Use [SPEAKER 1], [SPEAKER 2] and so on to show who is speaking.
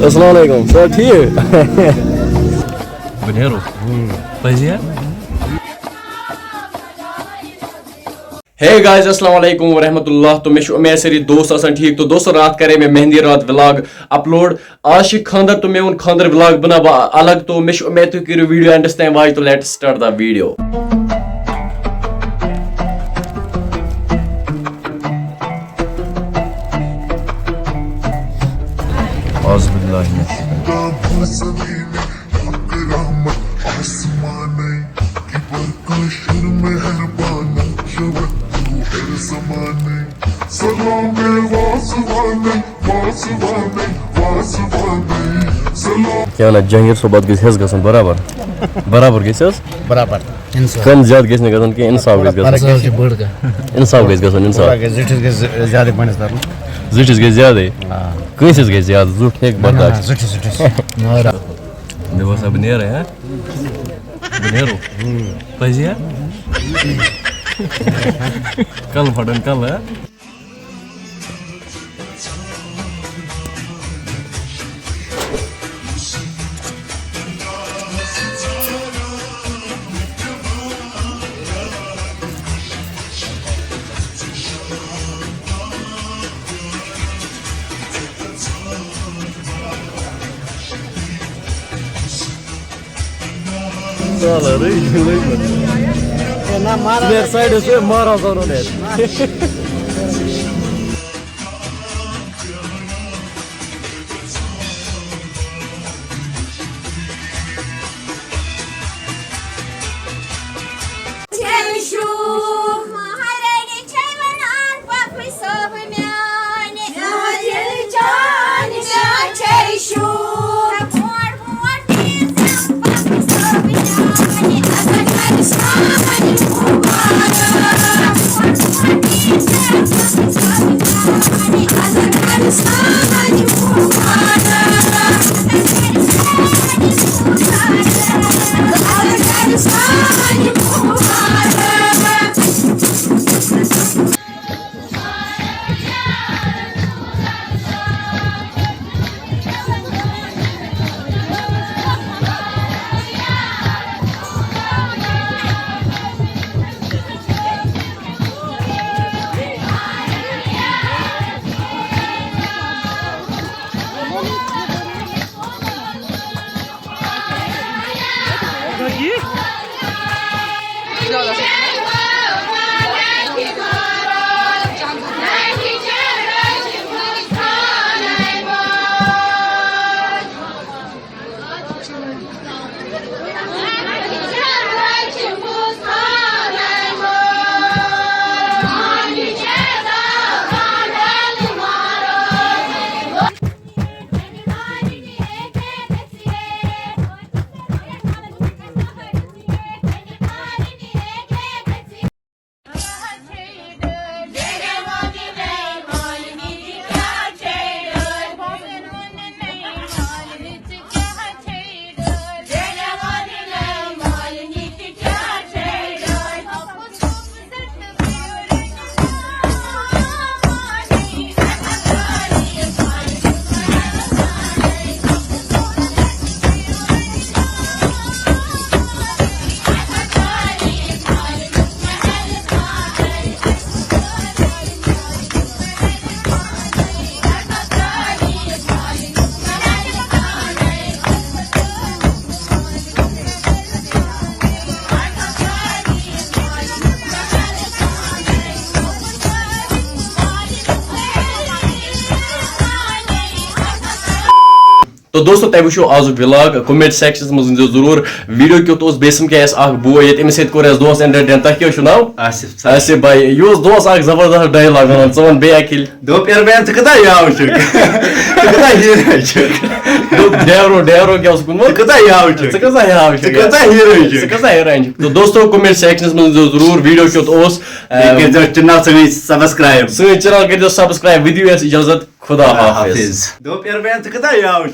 [SPEAKER 1] Assalamualaikum. Sir, here.
[SPEAKER 2] Banheiro. Fazia?
[SPEAKER 1] Hey guys, Assalamualaikum warahmatullah. तो मैं उम्मीद सरी दोस्त आसान ठीक तो दोस्तों रात करे मैं मेहंदी रात व्लॉग अपलोड आज खानदर तो मैं उन खानदर व्लॉग बना अलग तो मैं उम्मीद तो करो वीडियो एंड टाइम वाच तो लेट्स स्टार्ट द वीडियो क्या ना जंगीर सोबत गस गसन बराबर बराबर गस
[SPEAKER 3] बराबर इंसाफ
[SPEAKER 1] कम ज्यादा गस न गसन कि इंसाफ गस गसन इंसाफ गस गसन इंसाफ
[SPEAKER 3] जिटिस ज्यादा बनिस दर
[SPEAKER 1] जुटिस गस ज्यादा कैसे गस ज्यादा जुट एक बर्दाश्त
[SPEAKER 3] जिटिस
[SPEAKER 2] Devo sabanera, ya? Banheiro. Fazia? Kalau padan kalau ya?
[SPEAKER 1] Salah, rei.
[SPEAKER 3] ना मारा
[SPEAKER 1] Their side is mara zaro net. तो दोस्तों तय वो आज व्लॉग कमेंट सेक्शन में जरूर वीडियो क्यों बेसम क्या बो ये अमिस दोस्त एंटरटेन तह क्या नाव
[SPEAKER 3] आसिफ
[SPEAKER 1] आसिफ भाई यह दोस्त जबरदस्त डायलॉग वन वन बे अकिल
[SPEAKER 3] दोपहर में कदा याव
[SPEAKER 1] डेवरो डेवरो क्या
[SPEAKER 3] कदा याव
[SPEAKER 1] हीरोइन तो दोस्तों कमेंट सेक्शन में जरूर वीडियो क्यों
[SPEAKER 3] चैनल सब्सक्राइब
[SPEAKER 1] चैनल कर सब्सक्राइब विद यू इजाजत खुदा हाफिज
[SPEAKER 3] दोपहर में कदा याव